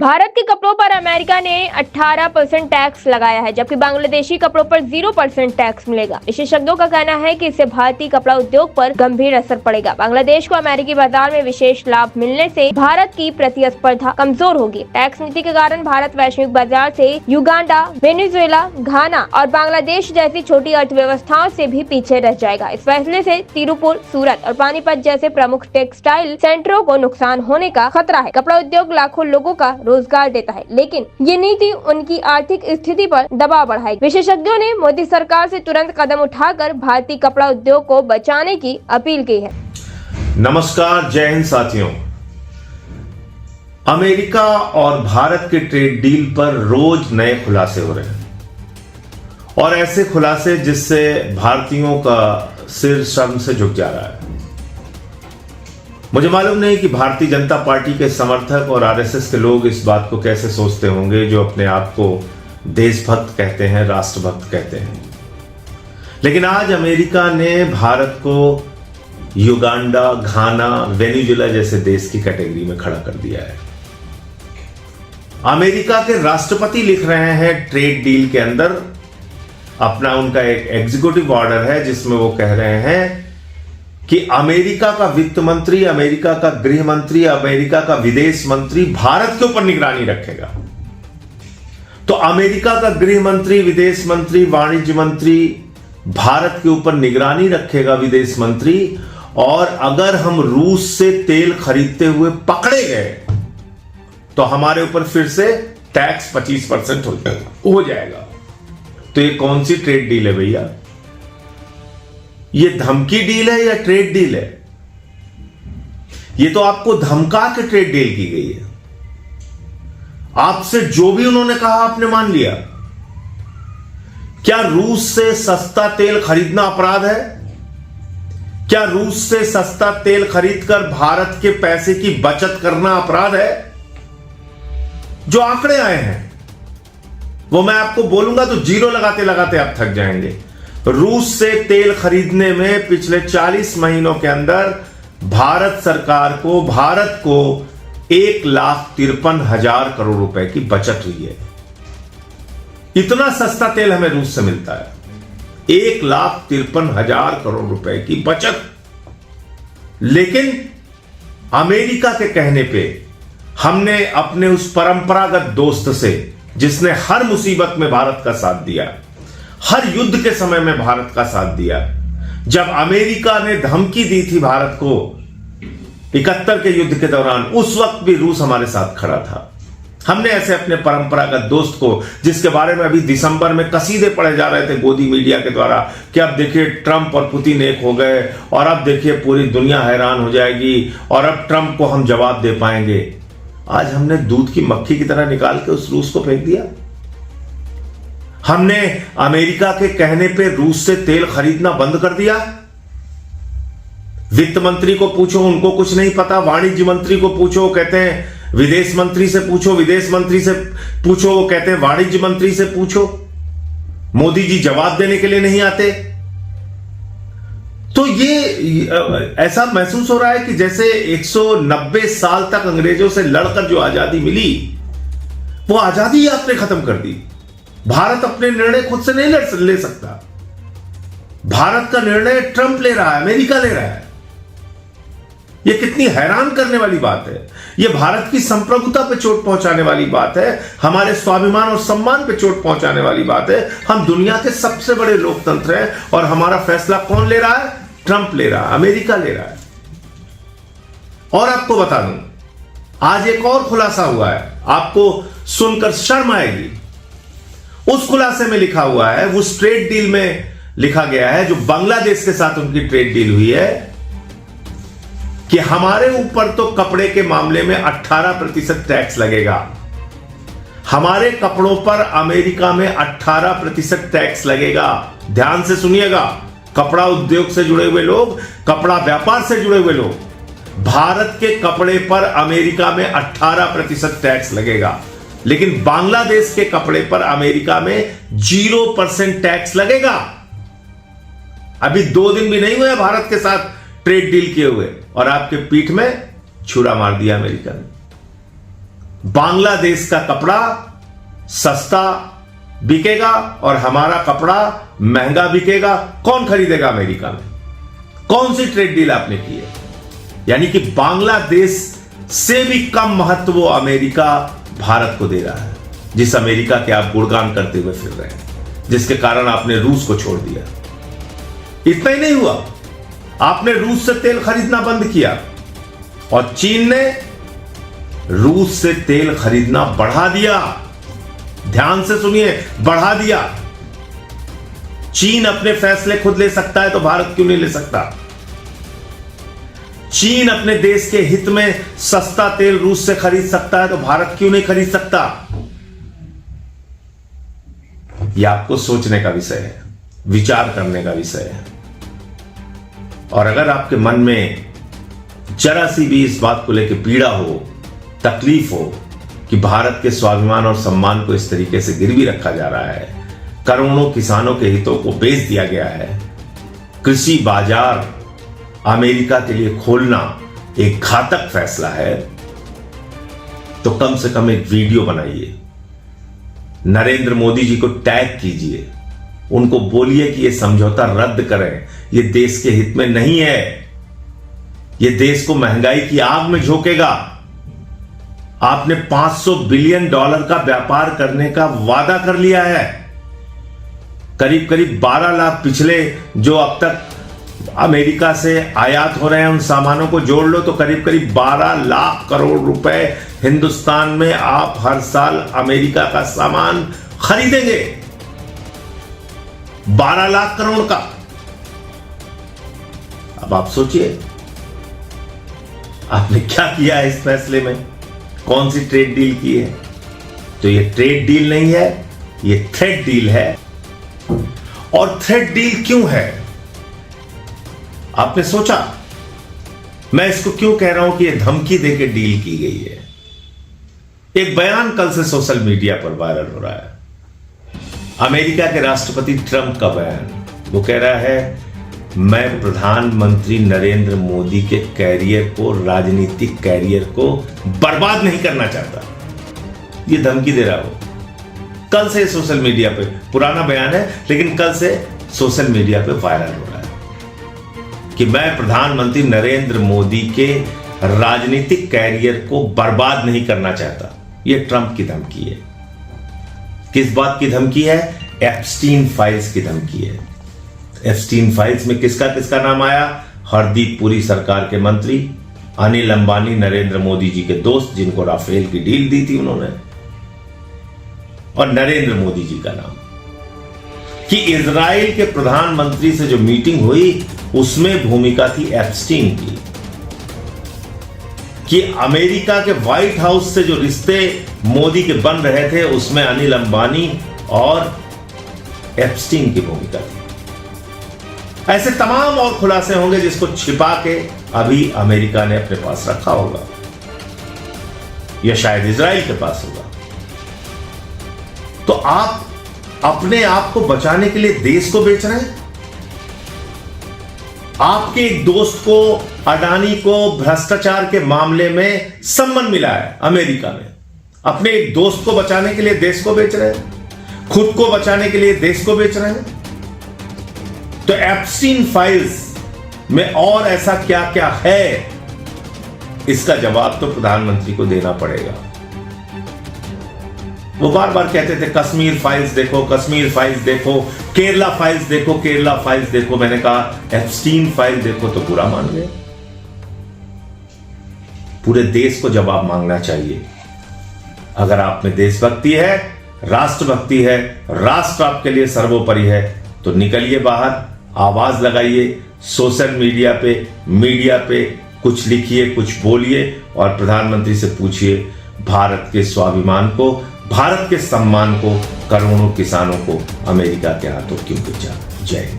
भारत के कपड़ों पर अमेरिका ने 18% टैक्स लगाया है, जबकि बांग्लादेशी कपड़ों पर 0% टैक्स मिलेगा। विशेषज्ञों का कहना है कि इससे भारतीय कपड़ा उद्योग पर गंभीर असर पड़ेगा। बांग्लादेश को अमेरिकी बाजार में विशेष लाभ मिलने से भारत की प्रतिस्पर्धा कमजोर होगी। टैक्स नीति के कारण भारत वैश्विक बाजार से युगांडा, वेनेजुएला, घाना और बांग्लादेश जैसी छोटी अर्थव्यवस्थाओं से भी पीछे रह जाएगा। इस फैसले से तिरुपुर, सूरत और पानीपत जैसे प्रमुख टेक्सटाइल सेंटरों को नुकसान होने का खतरा है। कपड़ा उद्योग लाखों लोगों का रोजगार देता है, लेकिन ये नीति उनकी आर्थिक स्थिति पर दबाव बढ़ाएगी। विशेषज्ञों ने मोदी सरकार से तुरंत कदम उठाकर भारतीय कपड़ा उद्योग को बचाने की अपील की है। नमस्कार, जय हिंद साथियों। अमेरिका और भारत के ट्रेड डील पर रोज नए खुलासे हो रहे हैं और ऐसे खुलासे जिससे भारतीयों का सिर शर्म से झुक जा रहा है। मुझे मालूम नहीं कि भारतीय जनता पार्टी के समर्थक और आरएसएस के लोग इस बात को कैसे सोचते होंगे, जो अपने आप को देशभक्त कहते हैं, राष्ट्रभक्त कहते हैं। लेकिन आज अमेरिका ने भारत को युगांडा, घाना, वेनेजुएला जैसे देश की कैटेगरी में खड़ा कर दिया है। अमेरिका के राष्ट्रपति लिख रहे हैं ट्रेड डील के अंदर अपना, उनका एक एग्जीक्यूटिव ऑर्डर है जिसमें वो कह रहे हैं कि अमेरिका का वित्त मंत्री, अमेरिका का गृह मंत्री, अमेरिका का विदेश मंत्री भारत के ऊपर निगरानी रखेगा। तो अमेरिका का गृह मंत्री, विदेश मंत्री, वाणिज्य मंत्री भारत के ऊपर निगरानी रखेगा, विदेश मंत्री। और अगर हम रूस से तेल खरीदते हुए पकड़े गए तो हमारे ऊपर फिर से टैक्स 25% हो जाएगा। तो ये कौन सी ट्रेड डील है भैया? ये धमकी डील है या ट्रेड डील है? ये तो आपको धमका के ट्रेड डील की गई है। आपसे जो भी उन्होंने कहा आपने मान लिया। क्या रूस से सस्ता तेल खरीदना अपराध है? क्या रूस से सस्ता तेल खरीदकर भारत के पैसे की बचत करना अपराध है? जो आंकड़े आए हैं वो मैं आपको बोलूंगा तो जीरो लगाते लगाते आप थक जाएंगे। रूस से तेल खरीदने में पिछले 40 महीनों के अंदर भारत सरकार को, भारत को 1,53,000 करोड़ रुपए की बचत हुई है। इतना सस्ता तेल हमें रूस से मिलता है, 1,53,000 करोड़ रुपए की बचत। लेकिन अमेरिका के कहने पे हमने अपने उस परंपरागत दोस्त से, जिसने हर मुसीबत में भारत का साथ दिया, हर युद्ध के समय में भारत का साथ दिया, जब अमेरिका ने धमकी दी थी भारत को 71 के युद्ध के दौरान, उस वक्त भी रूस हमारे साथ खड़ा था। हमने ऐसे अपने परंपरागत दोस्त को, जिसके बारे में अभी दिसंबर में कसीदे पढ़े जा रहे थे गोदी मीडिया के द्वारा कि अब देखिए ट्रंप और पुतिन एक हो गए और अब देखिए पूरी दुनिया हैरान हो जाएगी और अब ट्रंप को हम जवाब दे पाएंगे, आज हमने दूध की मक्खी की तरह निकाल के उस रूस को फेंक दिया। हमने अमेरिका के कहने पे रूस से तेल खरीदना बंद कर दिया। वित्त मंत्री को पूछो, उनको कुछ नहीं पता। वाणिज्य मंत्री को पूछो, कहते हैं विदेश मंत्री से पूछो, विदेश मंत्री से पूछो, वो कहते हैं वाणिज्य मंत्री से पूछो। मोदी जी जवाब देने के लिए नहीं आते। तो ये ऐसा महसूस हो रहा है कि जैसे 190 साल तक अंग्रेजों से लड़कर जो आजादी मिली, वो आजादी आपने खत्म कर दी। भारत अपने निर्णय खुद से नहीं ले सकता। भारत का निर्णय ट्रंप ले रहा है, अमेरिका ले रहा है। यह कितनी हैरान करने वाली बात है। यह भारत की संप्रभुता पे चोट पहुंचाने वाली बात है, हमारे स्वाभिमान और सम्मान पे चोट पहुंचाने वाली बात है। हम दुनिया के सबसे बड़े लोकतंत्र हैं और हमारा फैसला कौन ले रहा है? ट्रंप ले रहा है, अमेरिका ले रहा है। और आपको बता दूं, आज एक और खुलासा हुआ है, आपको सुनकर शर्म आएगी। उस खुलासे में लिखा हुआ है, उस ट्रेड डील में लिखा गया है जो बांग्लादेश के साथ उनकी ट्रेड डील हुई है, कि हमारे ऊपर तो कपड़े के मामले में 18% टैक्स लगेगा। हमारे कपड़ों पर अमेरिका में 18% टैक्स लगेगा। ध्यान से सुनिएगा, कपड़ा उद्योग से जुड़े हुए लोग, कपड़ा व्यापार से जुड़े हुए लोग, भारत के कपड़े पर अमेरिका में 18% टैक्स लगेगा। लेकिन बांग्लादेश के कपड़े पर अमेरिका में 0% टैक्स लगेगा। अभी 2 दिन भी नहीं हुए भारत के साथ ट्रेड डील किए हुए और आपके पीठ में छुरा मार दिया अमेरिका ने। बांग्लादेश का कपड़ा सस्ता बिकेगा और हमारा कपड़ा महंगा बिकेगा। कौन खरीदेगा अमेरिका में? कौन सी ट्रेड डील आपने की है? यानी कि बांग्लादेश से भी कम महत्व वो अमेरिका भारत को दे रहा है, जिस अमेरिका के आप गुणगान करते हुए फिर रहे हैं, जिसके कारण आपने रूस को छोड़ दिया। इतना ही नहीं हुआ, आपने रूस से तेल खरीदना बंद किया और चीन ने रूस से तेल खरीदना बढ़ा दिया। ध्यान से सुनिए, बढ़ा दिया। चीन अपने फैसले खुद ले सकता है तो भारत क्यों नहीं ले सकता? चीन अपने देश के हित में सस्ता तेल रूस से खरीद सकता है तो भारत क्यों नहीं खरीद सकता? यह आपको सोचने का विषय है, विचार करने का विषय है। और अगर आपके मन में जरा सी भी इस बात को लेकर पीड़ा हो, तकलीफ हो कि भारत के स्वाभिमान और सम्मान को इस तरीके से गिरवी रखा जा रहा है, करोड़ों किसानों के हितों को बेच दिया गया है, कृषि बाजार अमेरिका के लिए खोलना एक घातक फैसला है, तो कम से कम एक वीडियो बनाइए, नरेंद्र मोदी जी को टैग कीजिए, उनको बोलिए कि यह समझौता रद्द करें, यह देश के हित में नहीं है, यह देश को महंगाई की आग में झोंकेगा। आपने $500 बिलियन का व्यापार करने का वादा कर लिया है। करीब करीब 12 लाख पिछले जो अब तक अमेरिका से आयात हो रहे हैं उन सामानों को जोड़ लो तो करीब करीब 12 लाख करोड़ रुपए हिंदुस्तान में आप हर साल अमेरिका का सामान खरीदेंगे। 12 लाख करोड़ का। अब आप सोचिए आपने क्या किया है इस फैसले में, कौन सी ट्रेड डील की है? तो ये ट्रेड डील नहीं है, ये थ्रेड डील है। और थ्रेड डील क्यों है? आपने सोचा मैं इसको क्यों कह रहा हूं कि यह धमकी देकर डील की गई है? एक बयान कल से सोशल मीडिया पर वायरल हो रहा है, अमेरिका के राष्ट्रपति ट्रंप का बयान। वो कह रहा है मैं प्रधानमंत्री नरेंद्र मोदी के कैरियर को, राजनीतिक कैरियर को बर्बाद नहीं करना चाहता। ये धमकी दे रहा हो। कल से सोशल मीडिया पे, पुराना बयान है लेकिन कल से सोशल मीडिया पे वायरल हो रहा है कि मैं प्रधानमंत्री नरेंद्र मोदी के राजनीतिक कैरियर को बर्बाद नहीं करना चाहता। यह ट्रंप की धमकी है। किस बात की धमकी है? एप्स्टीन फाइल्स की धमकी है। एप्स्टीन फाइल्स में किसका किसका नाम आया? हरदीप पुरी सरकार के मंत्री, अनिल अंबानी नरेंद्र मोदी जी के दोस्त जिनको राफेल की डील दी थी उन्होंने, और नरेंद्र मोदी जी का नाम। कि इजराइल के प्रधानमंत्री से जो मीटिंग हुई उसमें भूमिका थी एप्स्टीन की। कि अमेरिका के व्हाइट हाउस से जो रिश्ते मोदी के बन रहे थे उसमें अनिल अंबानी और एप्स्टीन की भूमिका थी। ऐसे तमाम और खुलासे होंगे जिसको छिपा के अभी अमेरिका ने अपने पास रखा होगा या शायद इजराइल के पास होगा। तो आप अपने आप को बचाने के लिए देश को बेच रहे हैं। आपके एक दोस्त को, अडानी को भ्रष्टाचार के मामले में सम्मन मिला है अमेरिका में। अपने एक दोस्त को बचाने के लिए देश को बेच रहे हैं, खुद को बचाने के लिए देश को बेच रहे हैं। तो एप्स्टीन फाइल्स में और ऐसा क्या क्या है, इसका जवाब तो प्रधानमंत्री को देना पड़ेगा। वो बार बार कहते थे कश्मीर फाइल्स देखो, कश्मीर फाइल्स देखो, केरला फाइल्स देखो, केरला फाइल्स देखो। मैंने कहा एप्स्टीन फाइल देखो तो बुरा मान गए। पूरे देश को जवाब मांगना चाहिए। अगर आप में देशभक्ति है, राष्ट्रभक्ति है, राष्ट्र आपके लिए सर्वोपरि है तो निकलिए बाहर, आवाज लगाइए, सोशल मीडिया पे कुछ लिखिए, कुछ बोलिए और प्रधानमंत्री से पूछिए भारत के स्वाभिमान को, भारत के सम्मान को, करोड़ों किसानों को अमेरिका के हाथों क्यों बेचा। जय हिंद।